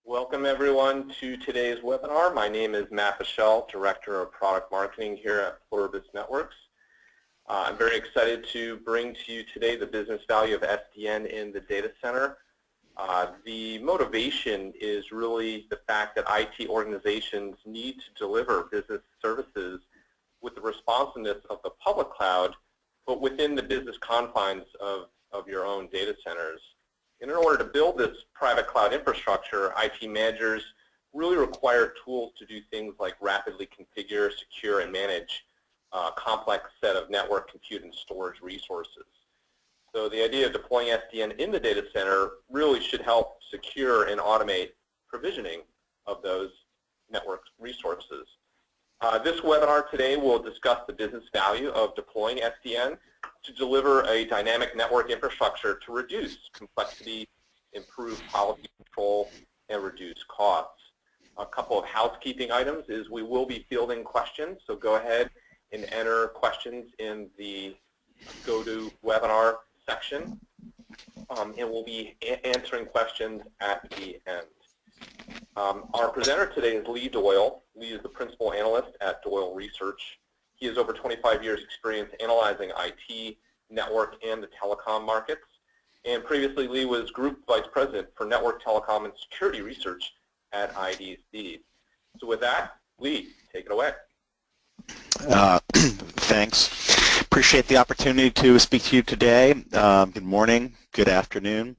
Welcome everyone to today's webinar. My name is Matt Bichelle, Director of Product Marketing here at Pluribus Networks. I'm very excited to bring to you today the business value of SDN in the data center. The motivation is really the fact that IT organizations need to deliver business services with the responsiveness of the public cloud, but within the business confines of your own data centers. In order to build this private cloud infrastructure, IT managers really require tools to do things like rapidly configure, secure, and manage a complex set of network, compute, and storage resources. So the idea of deploying SDN in the data center really should help secure and automate provisioning of those network resources. This webinar today will discuss the business value of deploying SDN to deliver a dynamic network infrastructure to reduce complexity, improve policy control, and reduce costs. A couple of housekeeping items is we will be fielding questions, so go ahead and enter questions in the GoToWebinar section, and we'll be answering questions at the end. Our presenter today is Lee Doyle. Lee is the Principal Analyst at Doyle Research. He has over 25 years experience analyzing IT, network, and the telecom markets. And previously, Lee was Group Vice President for Network, Telecom, and Security Research at IDC. So with that, Lee, take it away. Thanks. Appreciate the opportunity to speak to you today. Good morning, good afternoon.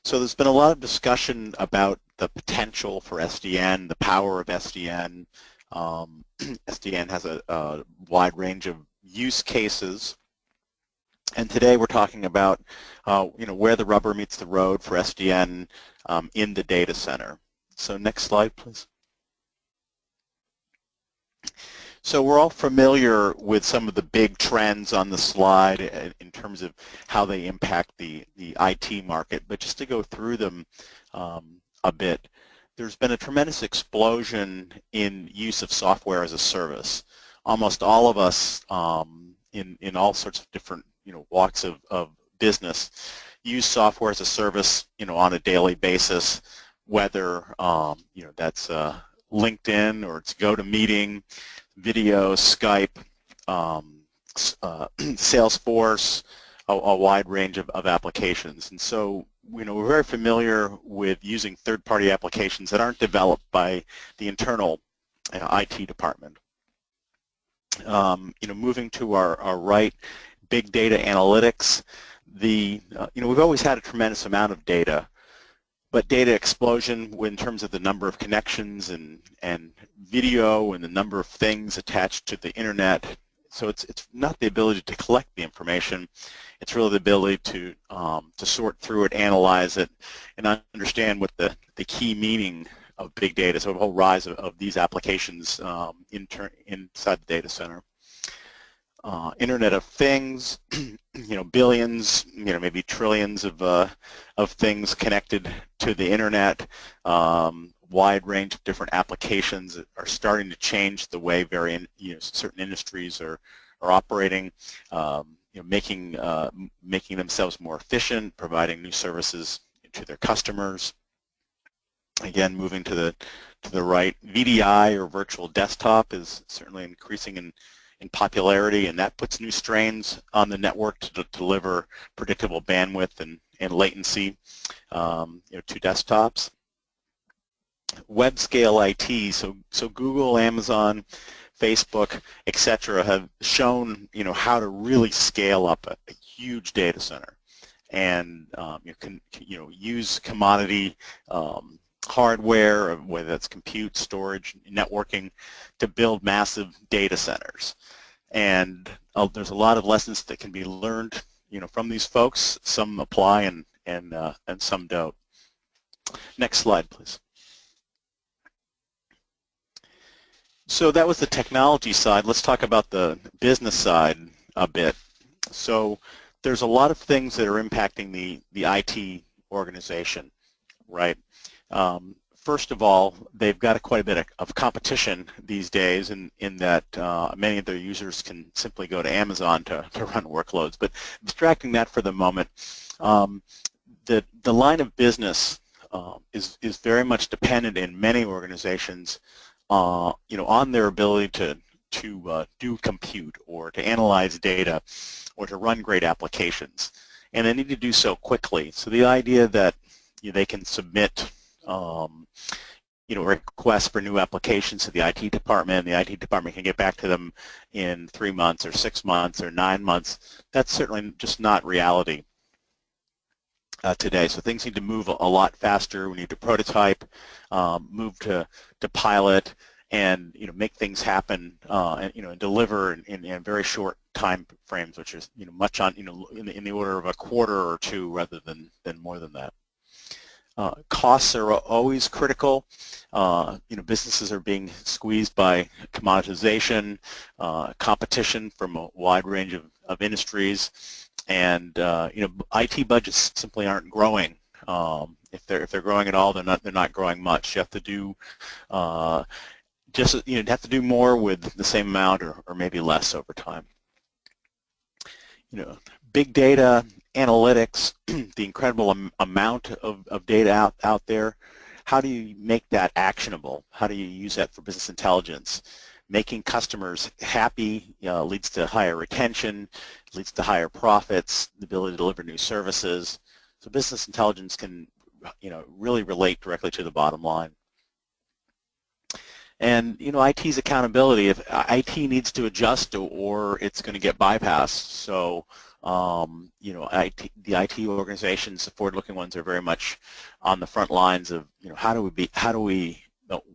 So there's been a lot of discussion about the potential for SDN, the power of SDN. SDN has a wide range of use cases, and today we're talking about where the rubber meets the road for SDN in the data center. So next slide, please. So we're all familiar with some of the big trends on the slide in terms of how they impact the IT market, but just to go through them a bit, there's been a tremendous explosion in use of software as a service. Almost all of us in all sorts of different walks of business use software as a service on a daily basis, whether that's LinkedIn or it's GoToMeeting, video, Skype, Salesforce, a wide range of applications. And so we're very familiar with using third-party applications that aren't developed by the internal IT department. Moving to our right, big data analytics. We've always had a tremendous amount of data, but data explosion in terms of the number of connections and video and the number of things attached to the internet. So it's not the ability to collect the information, it's really the ability to sort through it, analyze it, and understand what the key meaning of big data, so a whole rise of these applications inside the data center. Internet of Things, billions, maybe trillions of things connected to the internet. Wide range of different applications that are starting to change the way certain industries are operating, making themselves more efficient, providing new services to their customers. Again, moving to the right, VDI or virtual desktop is certainly increasing in popularity, and that puts new strains on the network to deliver predictable bandwidth and latency to desktops. Web scale IT, so Google, Amazon, Facebook, etc. have shown how to really scale up a huge data center, and you can use commodity hardware, whether that's compute, storage, networking, to build massive data centers. And there's a lot of lessons that can be learned from these folks. Some apply and some don't. Next slide, please. So that was the technology side. Let's talk about the business side a bit. So there's a lot of things that are impacting the IT organization, right? First of all, they've got quite a bit of competition these days in that many of their users can simply go to Amazon to run workloads. But abstracting that for the moment, the line of business is very much dependent in many organizations, on their ability to do compute or to analyze data or to run great applications, and they need to do so quickly. So the idea that they can submit requests for new applications to the IT department, and the IT department can get back to them in 3 months or 6 months or 9 months, that's certainly just not reality today. So things need to move a lot faster. We need to prototype, move to pilot, and make things happen, and deliver in very short time frames, which is much on in the order of a quarter or two rather than more than that. Costs are always critical. Businesses are being squeezed by commoditization, competition from a wide range of industries, and IT budgets simply aren't growing. If they're growing at all, they're not growing much. You have to do have to do more with the same amount or maybe less over time. Big data, analytics, the incredible amount of data out there. How do you make that actionable? How do you use that for business intelligence? Making customers happy leads to higher retention, leads to higher profits, the ability to deliver new services. So business intelligence can really relate directly to the bottom line. And IT's accountability. If IT needs to adjust or it's going to get bypassed. So the IT organizations, the forward-looking ones, are very much on the front lines of how do we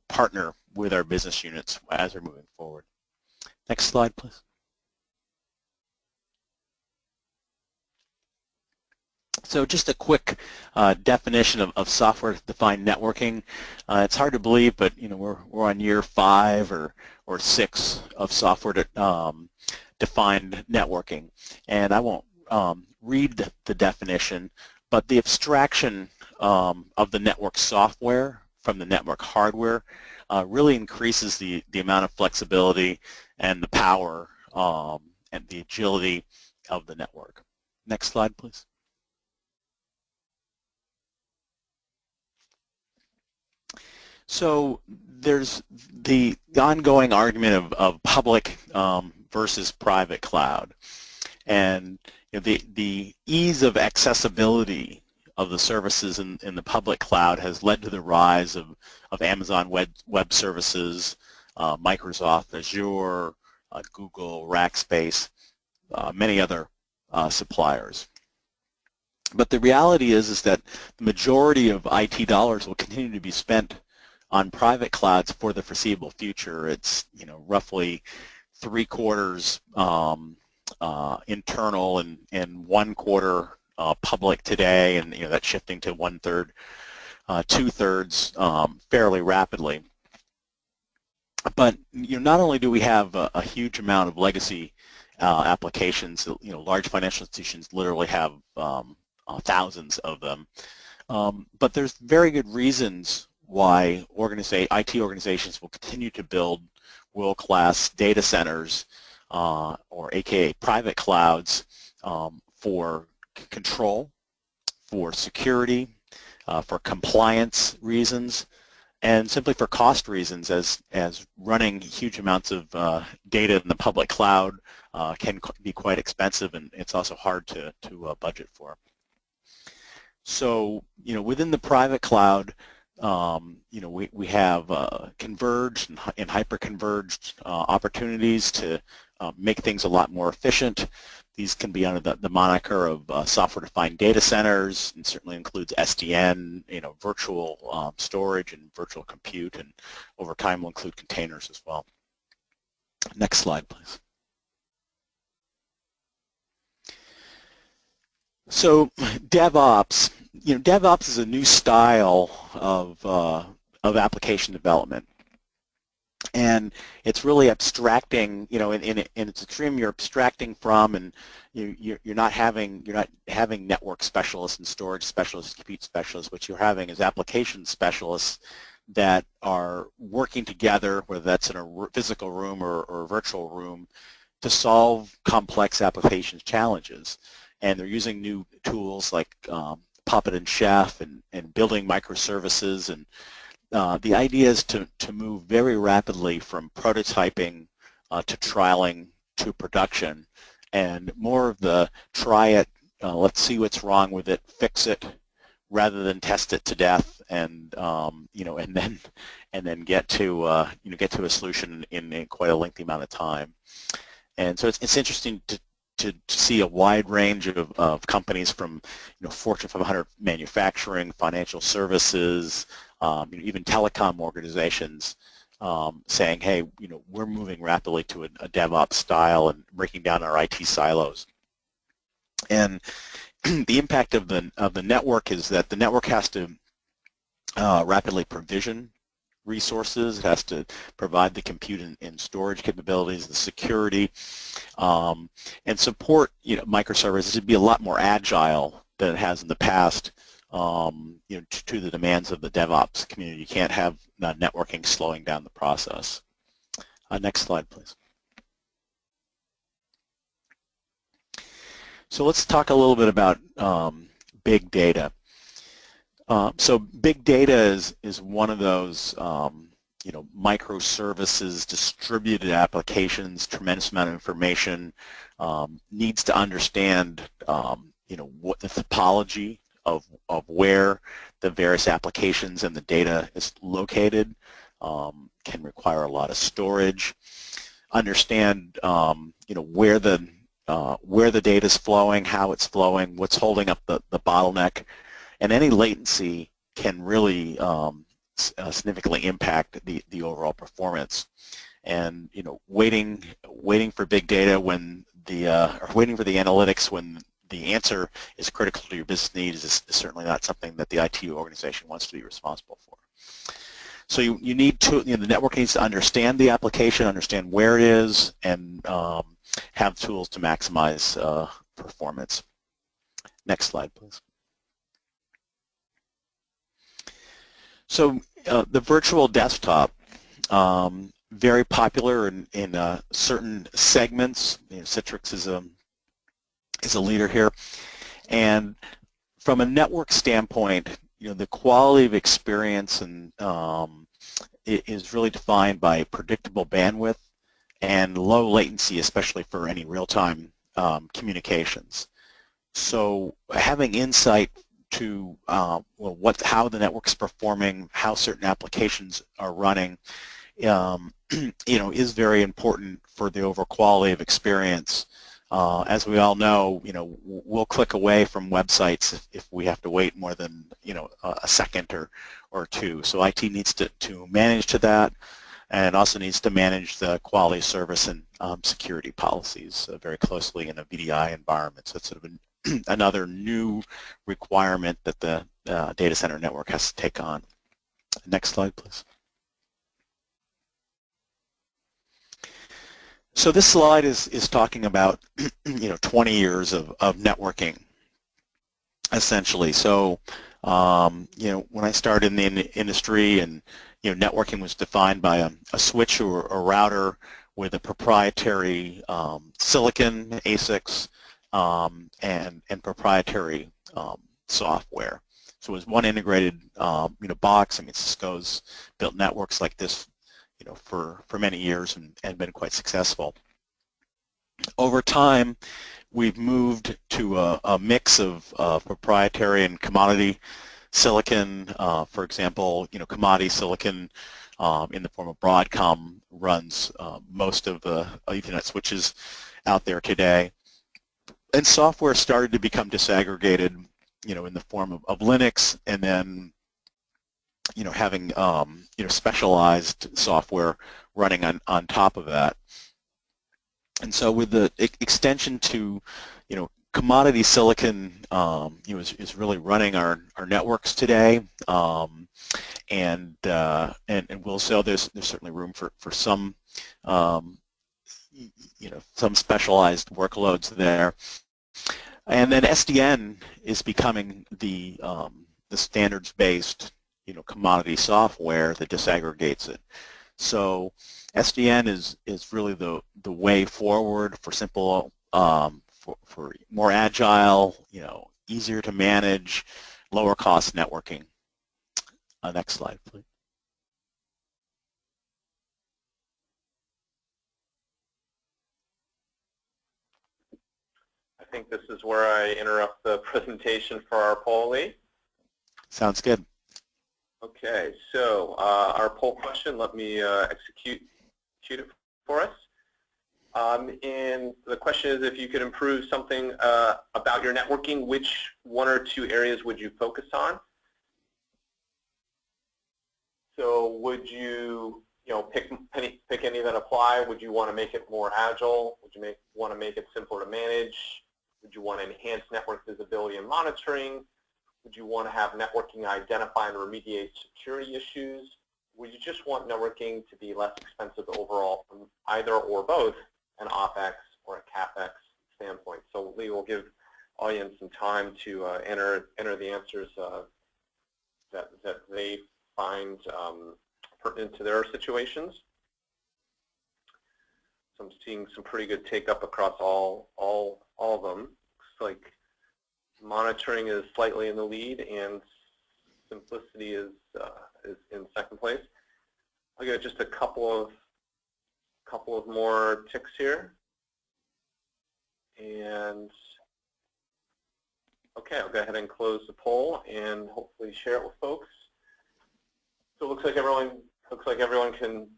partner with our business units as we're moving forward. Next slide, please. So just a quick definition of software-defined networking. It's hard to believe, but we're on year 5 or 6 of software-defined networking, and I won't read the definition, but the abstraction of the network software from the network hardware really increases the amount of flexibility and the power and the agility of the network. Next slide, please. So there's the ongoing argument of public versus private cloud, and the ease of accessibility of the services in the public cloud has led to the rise of Amazon Web Services, Microsoft Azure, Google, Rackspace, many other suppliers. But the reality is that the majority of IT dollars will continue to be spent on private clouds for the foreseeable future. It's roughly 3/4 internal and 1/4 public today, and that's shifting to 1/3, 2/3 fairly rapidly. But not only do we have a huge amount of legacy applications, large financial institutions literally have thousands of them, but there's very good reasons why IT organizations will continue to build world-class data centers, or AKA private clouds, for control, for security, for compliance reasons, and simply for cost reasons, as running huge amounts of data in the public cloud can be quite expensive, and it's also hard to budget for. So within the private cloud, we have converged and hyper-converged opportunities to make things a lot more efficient. These can be under the moniker of software-defined data centers, and certainly includes SDN, virtual storage and virtual compute, and over time will include containers as well. Next slide, please. So DevOps, DevOps is a new style of application development, and it's really abstracting. In its extreme, you're abstracting from, and you're not having network specialists and storage specialists, compute specialists. What you're having is application specialists that are working together, whether that's in a physical room or a virtual room, to solve complex application challenges. And they're using new tools like Puppet and Chef and building microservices, and the idea is to move very rapidly from prototyping to trialing to production, and more of the try it, let's see what's wrong with it, fix it, rather than test it to death, and and then get to a solution in quite a lengthy amount of time. And so it's interesting to see a wide range of companies from Fortune 500 manufacturing, financial services, even telecom organizations saying, hey, we're moving rapidly to a DevOps style and breaking down our IT silos. And the impact of the network is that the network has to rapidly provision resources. It has to provide the compute and storage capabilities, the security, and support microservices to be a lot more agile than it has in the past. To the demands of the DevOps community. You can't have networking slowing down the process. Next slide, please. So let's talk a little bit about big data. So big data is one of those microservices, distributed applications, tremendous amount of information, needs to understand what the topology of where the various applications and the data is located, can require a lot of storage, understand where the data is flowing, how it's flowing, what's holding up the bottleneck, and any latency can really significantly impact the overall performance. And waiting for big data when or waiting for the analytics when the answer is critical to your business needs is certainly not something that the IT organization wants to be responsible for. So you need to, the network needs to understand the application, understand where it is, and have tools to maximize performance. Next slide, please. So the virtual desktop, very popular in certain segments. Citrix is a leader here, and from a network standpoint, the quality of experience and is really defined by predictable bandwidth and low latency, especially for any real-time communications. So having insight to how the network's performing, how certain applications are running, is very important for the overall quality of experience. As we all know, we'll click away from websites if we have to wait more than a second or two. So IT needs to manage to that, and also needs to manage the quality of service and security policies very closely in a VDI environment. So it's sort of another new requirement that the data center network has to take on. Next slide, please. So this slide is talking about 20 years of networking, essentially. So when I started in the industry, and networking was defined by a switch or a router with a proprietary silicon ASICs and proprietary software. So it was one integrated box. I mean, Cisco's built networks like this for many years and been quite successful. Over time, we've moved to a mix of proprietary and commodity silicon. For example, commodity silicon in the form of Broadcom runs most of the Ethernet switches out there today. And software started to become disaggregated, in the form of Linux, and then having specialized software running on top of that. And so with the extension to commodity silicon, is really running our networks today, and we'll say there's certainly room for some some specialized workloads there. And then SDN is becoming the standards-based commodity software that disaggregates it. So SDN is really the way forward for simple, for more agile, easier to manage, lower cost networking. Next slide, please. I think this is where I interrupt the presentation for our poll, Lee. Sounds good. Okay, so our poll question, let me execute it for us. And the question is, if you could improve something about your networking, which one or two areas would you focus on? So would you, pick any that apply? Would you want to make it more agile? Would you want to make it simpler to manage? Would you want to enhance network visibility and monitoring? Would you want to have networking identify and remediate security issues? Would you just want networking to be less expensive overall from either or both an OpEx or a CapEx standpoint? So Lee will give audience some time to enter the answers that they find pertinent to their situations. So I'm seeing some pretty good take up across all of them. Looks like monitoring is slightly in the lead, and simplicity is in second place. I'll get just a couple of more ticks here, and okay, I'll go ahead and close the poll and hopefully share it with folks. So it looks like everyone can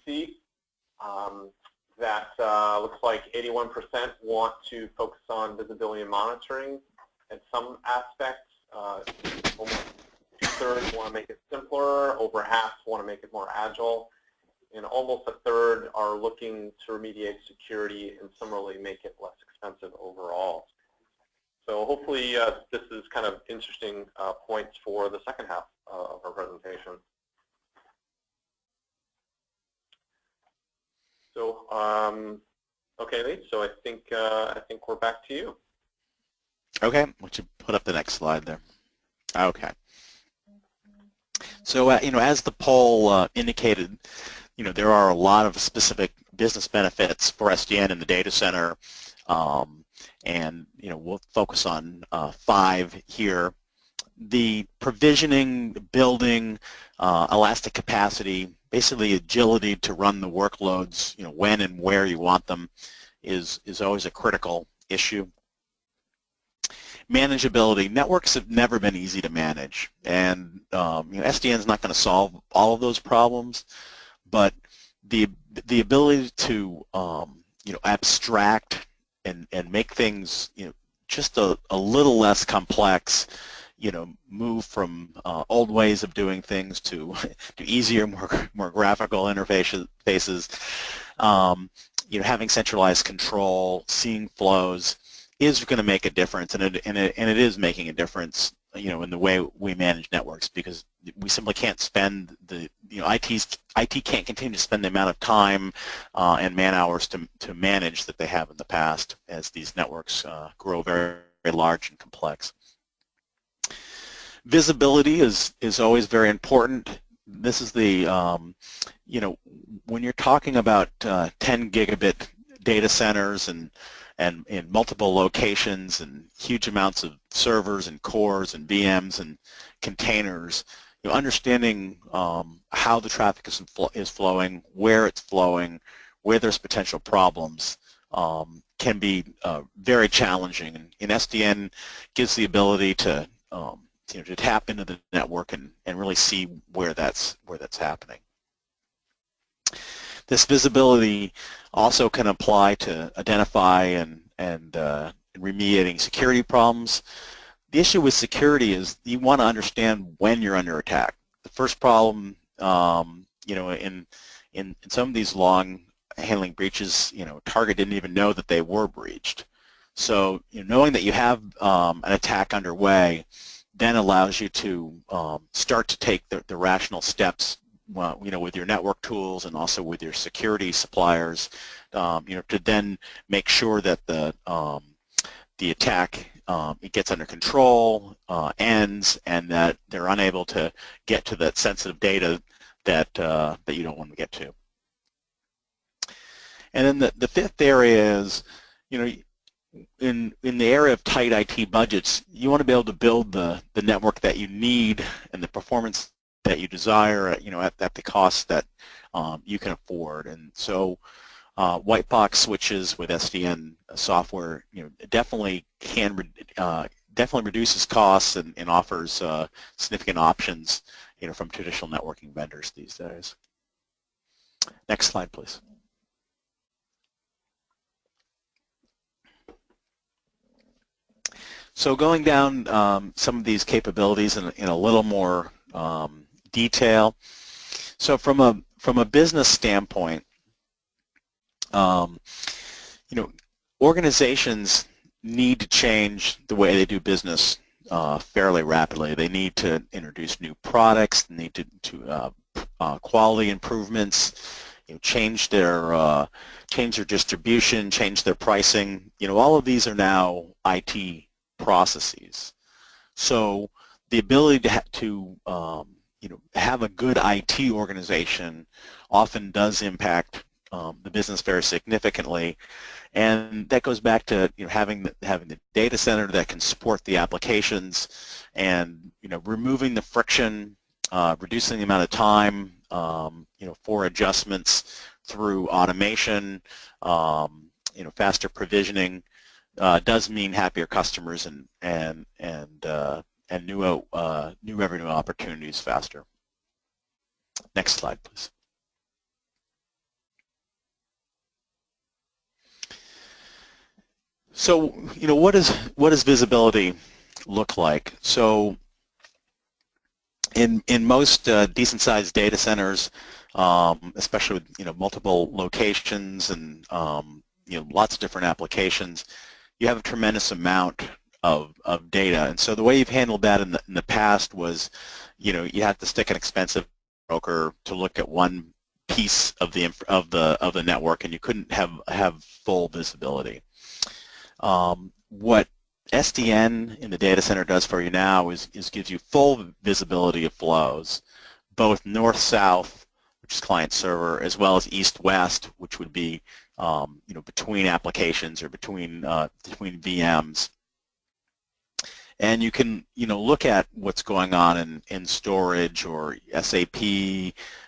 see that looks like 81% want to focus on visibility and monitoring at some aspects. Almost 2/3 want to make it simpler, over half want to make it more agile, and almost 1/3 are looking to remediate security and similarly make it less expensive overall. So hopefully this is kind of interesting points for the second half of our presentation. So okay, Lee, so I think we're back to you. Okay, why don't you put up the next slide there? Okay. So as the poll indicated, there are a lot of specific business benefits for SDN in the data center, and we'll focus on 5 here. The provisioning, the building, elastic capacity, basically agility to run the workloads, when and where you want them, is always a critical issue. Manageability. Networks have never been easy to manage, and SDN is not going to solve all of those problems, but the ability to abstract and make things just a little less complex, move from old ways of doing things to easier, more graphical interfaces, having centralized control, seeing flows, is going to make a difference, and it is making a difference, in the way we manage networks, because we simply can't spend IT can't continue to spend the amount of time and man hours to manage that they have in the past, as these networks grow very, very large and complex. Visibility is always very important. This is the when you're talking about 10 gigabit data centers and in multiple locations and huge amounts of servers and cores and VMs and containers, understanding how the traffic is flowing, where it's flowing, where there's potential problems, can be very challenging. And SDN gives the ability to to tap into the network and really see where that's happening. This visibility also can apply to identify and remediating security problems. The issue with security is you want to understand when you're under attack. The first problem, in some of these long handling breaches, target didn't even know that they were breached. So knowing that you have an attack underway then allows you to start to take the rational steps, with your network tools and also with your security suppliers, to then make sure that the attack it gets under control, ends, and that they're unable to get to that sensitive data that you don't want to get to. And then the fifth area is, in the area of tight IT budgets, you want to be able to build the network that you need and the performance that you desire at, at the cost that you can afford. And so white box switches with SDN software, definitely definitely reduces costs and offers significant options, from traditional networking vendors these days. Next slide, please. So going down some of these capabilities in a little more detail. So from a business standpoint, organizations need to change the way they do business fairly rapidly. They need to introduce new products. They need to quality improvements. Change their distribution, change their pricing. All of these are now IT processes. So the ability to have a good IT organization often does impact the business very significantly, and that goes back to having the data center that can support the applications, and removing the friction, reducing the amount of time for adjustments through automation, faster provisioning. Does mean happier customers and new revenue opportunities faster. Next slide, please. So, what does visibility look like? So, in most decent-sized data centers, especially with multiple locations and lots of different applications, you have a tremendous amount of data, and so the way you've handled that in the past was, you had to stick an expensive broker to look at one piece of the network, and you couldn't have full visibility. What SDN in the data center does for you now is gives you full visibility of flows, both north-south, which is client-server, as well as east-west, which would be between applications or between VMs. And you can look at what's going on in storage or SAP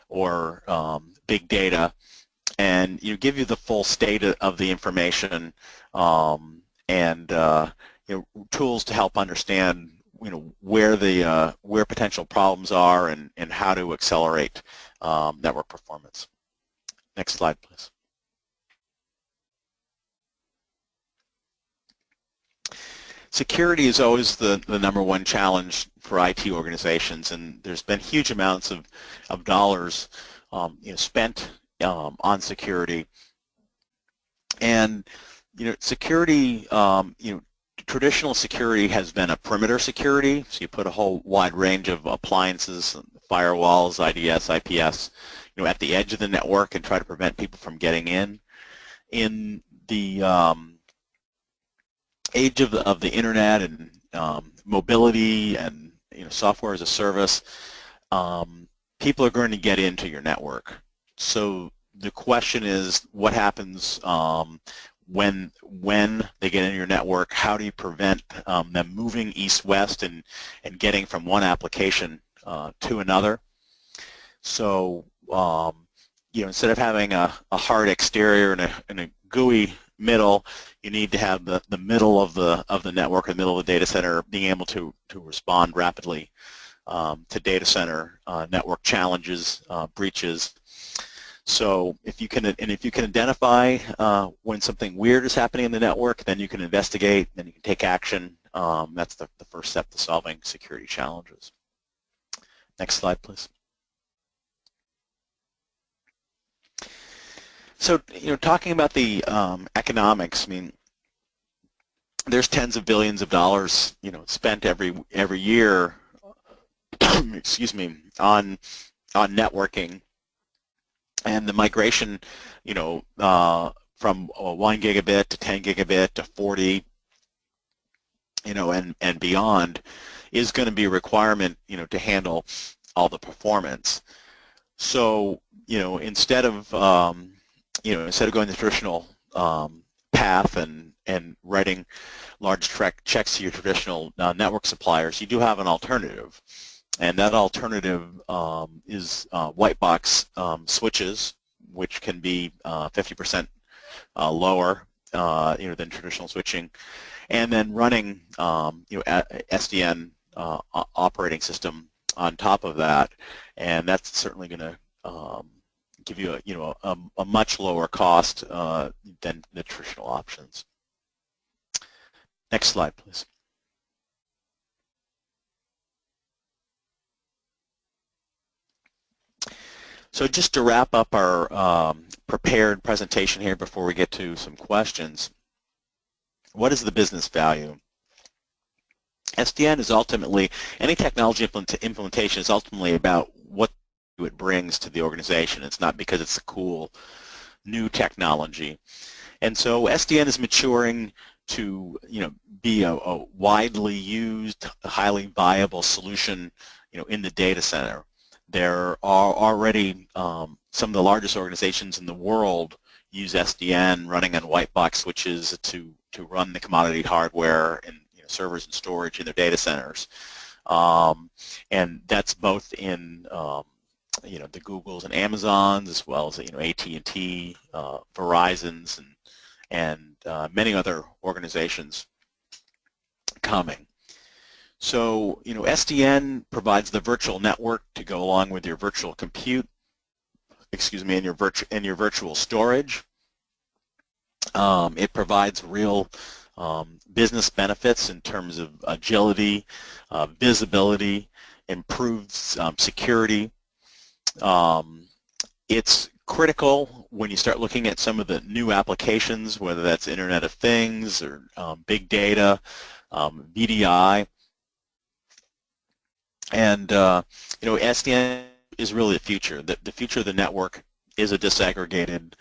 or big data, and give you the full state of the information, and tools to help understand where potential problems are and how to accelerate network performance. Next slide, please. Security is always the number one challenge for IT organizations, and there's been huge amounts of dollars spent on security. And security, traditional security has been a perimeter security, so you put a whole wide range of appliances, firewalls, IDS, IPS, at the edge of the network and try to prevent people from getting in. In the age of the internet and mobility and software as a service, people are going to get into your network. So the question is, what happens when they get into your network? How do you prevent them moving east-west and getting from one application to another? So instead of having a hard exterior and a gooey middle, you need to have the middle of the network, the middle of the data center, being able to respond rapidly to data center network challenges, breaches. So if you can identify when something weird is happening in the network, then you can investigate, then you can take action. That's the first step to solving security challenges. Next slide, please. So, talking about the economics, I mean, there's tens of billions of dollars, spent every year, excuse me, on networking, and the migration, from 1 gigabit to 10 gigabit to 40, and beyond, is going to be a requirement, to handle all the performance. So, instead of going the traditional path and writing large checks to your traditional network suppliers, you do have an alternative. And that alternative is white box switches, which can be 50% lower than traditional switching, and then running SDN operating system on top of that, and that's certainly going to give you a much lower cost than the traditional options. Next slide, please. So just to wrap up our prepared presentation here before we get to some questions, what is the business value? SDN is ultimately, any technology implementation is ultimately about what it brings to the organization. It's not because it's a cool new technology. And so SDN is maturing to be a widely used, highly viable solution in the data center. There are already some of the largest organizations in the world use SDN running on white box switches to run the commodity hardware and servers and storage in their data centers, and that's both in the Googles and Amazons, as well as AT&T, Verizons, and many other organizations coming. So SDN provides the virtual network to go along with your virtual compute, and your virtual storage. It provides real business benefits in terms of agility, visibility, improved security. It's critical when you start looking at some of the new applications, whether that's Internet of Things or big data, VDI, and SDN is really the future. The future of the network is a disaggregated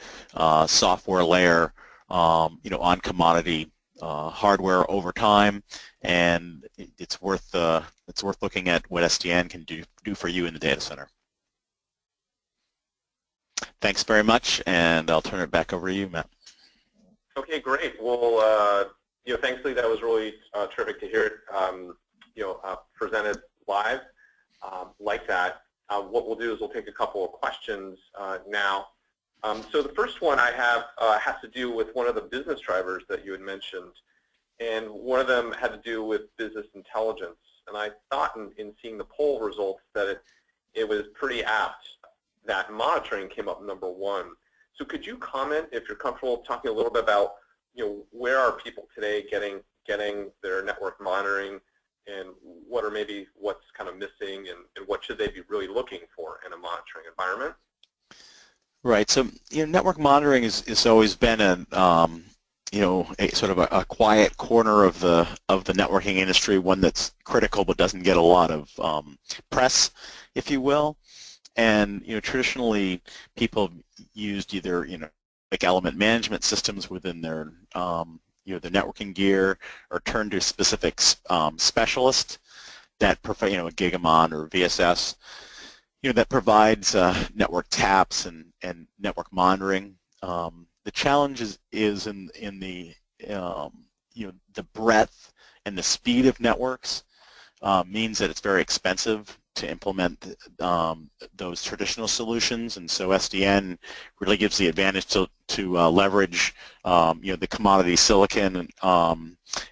software layer, on commodity hardware over time, and it's worth looking at what SDN can do for you in the data center. Thanks very much, and I'll turn it back over to you, Matt. Okay, great. Well, thanks, Lee. That was really terrific to hear it, presented live like that. What we'll do is we'll take a couple of questions now. So the first one I have has to do with one of the business drivers that you had mentioned, and one of them had to do with business intelligence. And I thought in seeing the poll results that it was pretty apt that monitoring came up number one. So could you comment, if you're comfortable, talking a little bit about where are people today getting their network monitoring, and what's kind of missing, and what should they be really looking for in a monitoring environment? Right. So network monitoring has always been a sort of a quiet corner of the networking industry, one that's critical but doesn't get a lot of press, if you will. And traditionally, people used either like element management systems within their their networking gear, or turned to specific specialists that provide a Gigamon or VSS that provides network taps and network monitoring. The challenge is in the the breadth and the speed of networks means that it's very expensive to implement those traditional solutions, and so SDN really gives the advantage to leverage the commodity silicon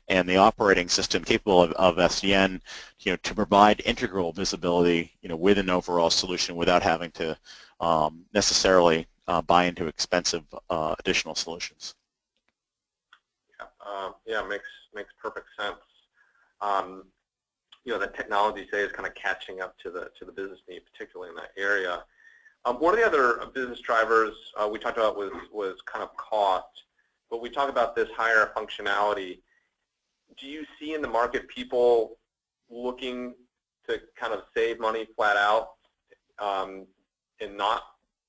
and the operating system capable of SDN to provide integral visibility with an overall solution without having to necessarily buy into expensive additional solutions. Yeah, makes perfect sense. The technology today is kind of catching up to the business need, particularly in that area. One of the other business drivers we talked about was kind of cost, but we talked about this higher functionality. Do you see in the market people looking to kind of save money flat out and not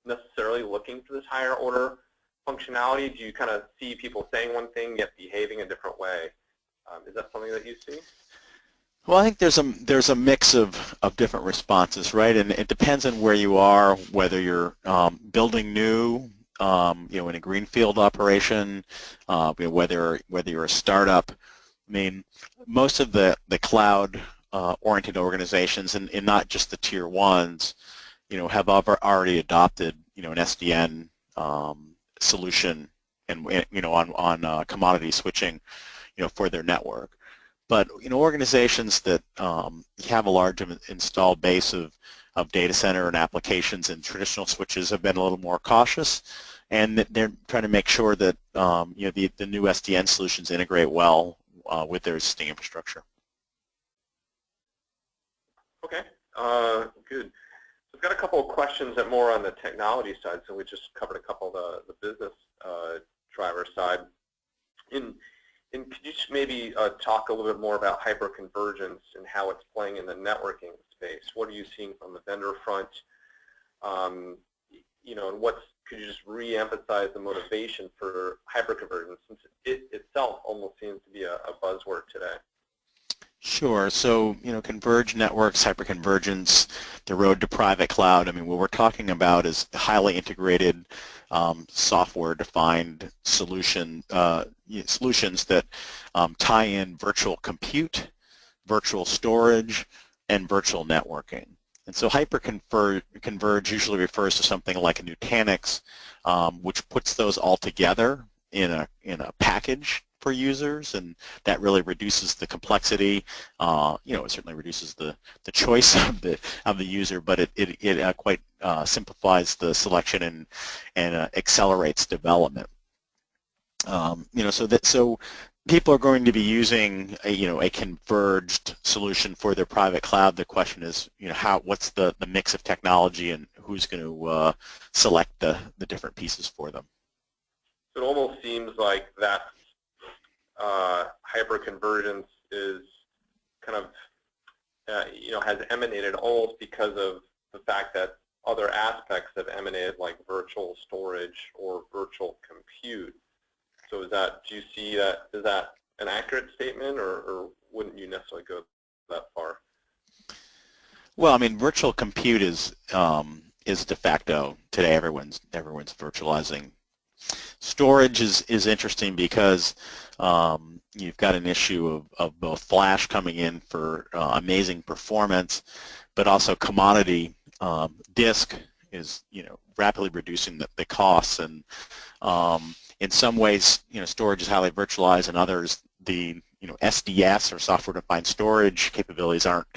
necessarily looking for this higher order functionality? Do you kind of see people saying one thing yet behaving a different way? Is that something that you see? Well, I think there's a mix of different responses, right? And it depends on where you are, whether you're building new in a greenfield operation, whether you're a startup. I mean, most of the cloud oriented organizations, and not just the tier ones, have already adopted an SDN solution, and on commodity switching for their network. But organizations that have a large installed base of data center and applications and traditional switches have been a little more cautious, and they're trying to make sure that the new SDN solutions integrate well with their existing infrastructure. Okay, good. I've got a couple of questions that more on the technology side, so we just covered a couple of the business driver side. And could you just maybe talk a little bit more about hyperconvergence and how it's playing in the networking space? What are you seeing from the vendor front? And could you just re-emphasize the motivation for hyperconvergence, since it itself almost seems to be a buzzword today? Sure. So, converged networks, hyperconvergence, the road to private cloud. I mean, what we're talking about is highly integrated software-defined solutions that tie in virtual compute, virtual storage, and virtual networking. And so hyperconverge usually refers to something like a Nutanix, which puts those all together in a package for users, and that really reduces the complexity. It certainly reduces the choice of the user, but it quite simplifies the selection and accelerates development. So people are going to be using a converged solution for their private cloud. The question is, what's the mix of technology, and who's going to select the different pieces for them? So it almost seems like that hyperconvergence is kind of has emanated almost because of the fact that other aspects have emanated, like virtual storage or virtual compute. So do you see that, is that an accurate statement, or wouldn't you necessarily go that far? Well, I mean, virtual compute is de facto today. Everyone's virtualizing. Storage is interesting because you've got an issue of both flash coming in for amazing performance, but also commodity disk is rapidly reducing the costs, and in some ways storage is highly virtualized, and others the SDS, or software-defined storage capabilities aren't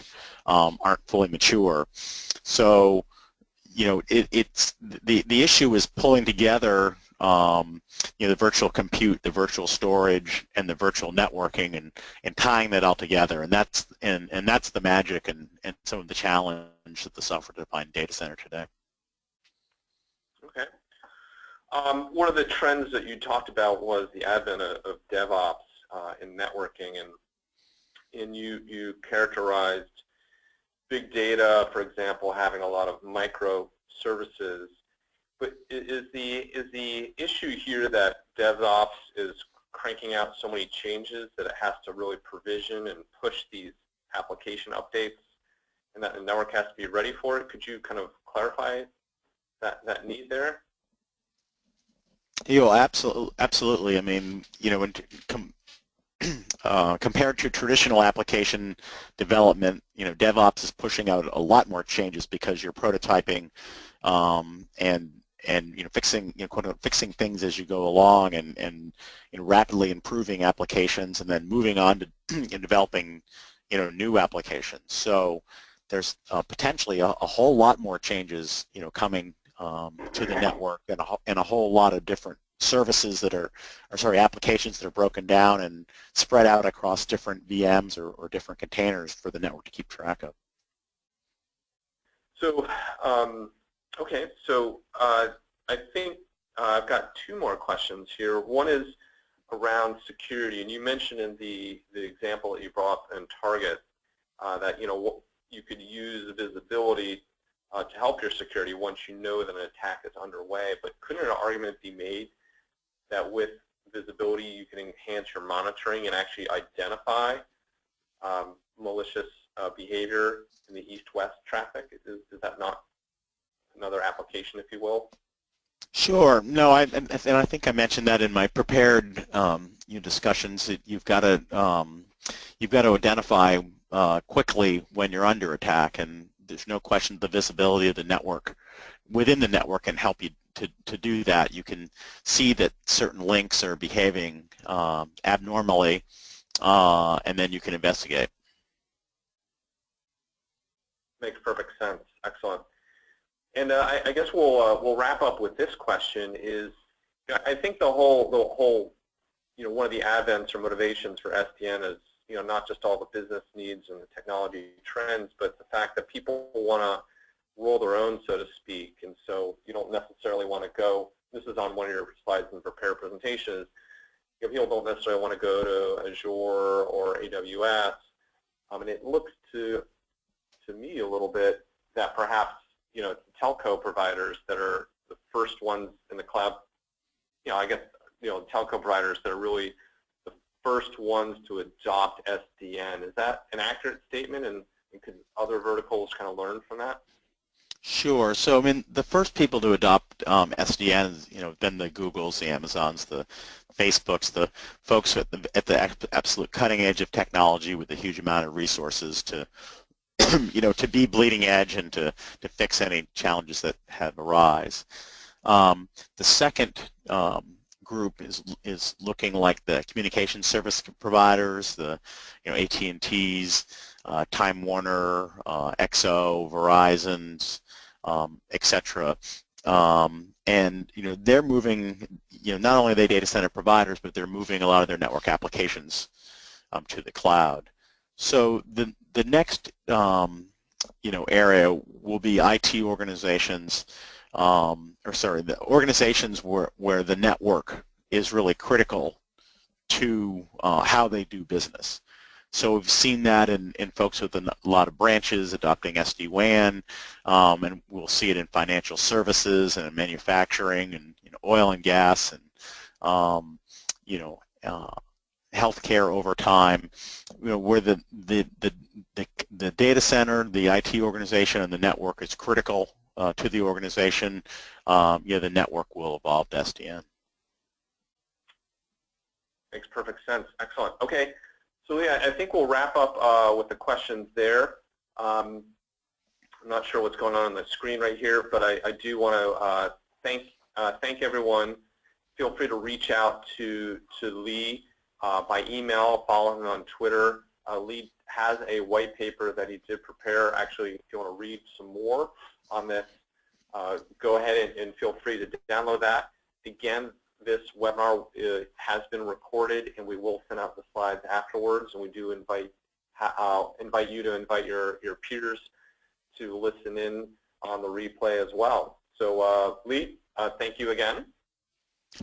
fully mature. So it's the issue is pulling together the virtual compute, the virtual storage, and the virtual networking, and tying that all together, and that's the magic and some of the challenge of the software-defined data center today. Okay. One of the trends that you talked about was the advent of DevOps in networking, and you characterized big data, for example, having a lot of microservices. But is the issue here that DevOps is cranking out so many changes that it has to really provision and push these application updates, and that the network has to be ready for it? Could you kind of clarify that need there? Absolutely. I mean, compared to traditional application development, DevOps is pushing out a lot more changes because you're prototyping and fixing fixing things as you go along, and rapidly improving applications, and then moving on to developing new applications. So there's potentially a whole lot more changes coming to the network, and a whole lot of different services applications that are broken down and spread out across different VMs or different containers for the network to keep track of. So, okay, so I think I've got two more questions here. One is around security, and you mentioned in the example that you brought up in Target that you could use the visibility to help your security once you know that an attack is underway. But couldn't an argument be made that with visibility you can enhance your monitoring and actually identify malicious behavior in the east-west traffic? Is that not another application, if you will? Sure. No, and I think I mentioned that in my prepared discussions. That you've got to identify quickly when you're under attack, and there's no question the visibility of the network within the network can help you to do that. You can see that certain links are behaving abnormally, and then you can investigate. Makes perfect sense. Excellent. And I guess we'll wrap up with this question. Is I think the whole one of the advents or motivations for SDN is not just all the business needs and the technology trends, but the fact that people want to roll their own, so to speak, and so you don't necessarily want to go. This is on one of your slides in the prepared presentations. People don't necessarily want to go to Azure or AWS, and it looks to me a little bit that perhaps telco providers that are the first ones in the cloud. I guess telco providers that are really the first ones to adopt SDN. Is that an accurate statement, and could other verticals kind of learn from that? Sure. So I mean, the first people to adopt SDN is then the Googles, the Amazons, the Facebooks, the folks at the absolute cutting edge of technology with a huge amount of resources to to be bleeding edge and to fix any challenges that have arise. The second group is looking like the communication service providers, the AT&Ts, Time Warner, XO, Verizon's, etc. And they're moving. Not only are they data center providers, but they're moving a lot of their network applications to the cloud. So the next area will be IT organizations, the organizations where the network is really critical to how they do business. So we've seen that in folks with a lot of branches adopting SD-WAN, and we'll see it in financial services and in manufacturing and oil and gas and healthcare over time, where the data center, the IT organization, and the network is critical to the organization. The network will evolve to SDN. Makes perfect sense. Excellent. Okay, so Lee, I think we'll wrap up with the questions there. I'm not sure what's going on the screen right here, but I do want to thank everyone. Feel free to reach out to Lee by email, follow him on Twitter. Lee has a white paper that he did prepare. Actually, if you want to read some more on this, go ahead and feel free to download that. Again, this webinar has been recorded, and we will send out the slides afterwards. And we do invite you to invite your peers to listen in on the replay as well. So, Lee, thank you again.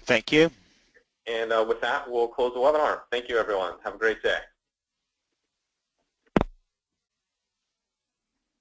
Thank you. And with that, we'll close the webinar. Thank you, everyone. Have a great day.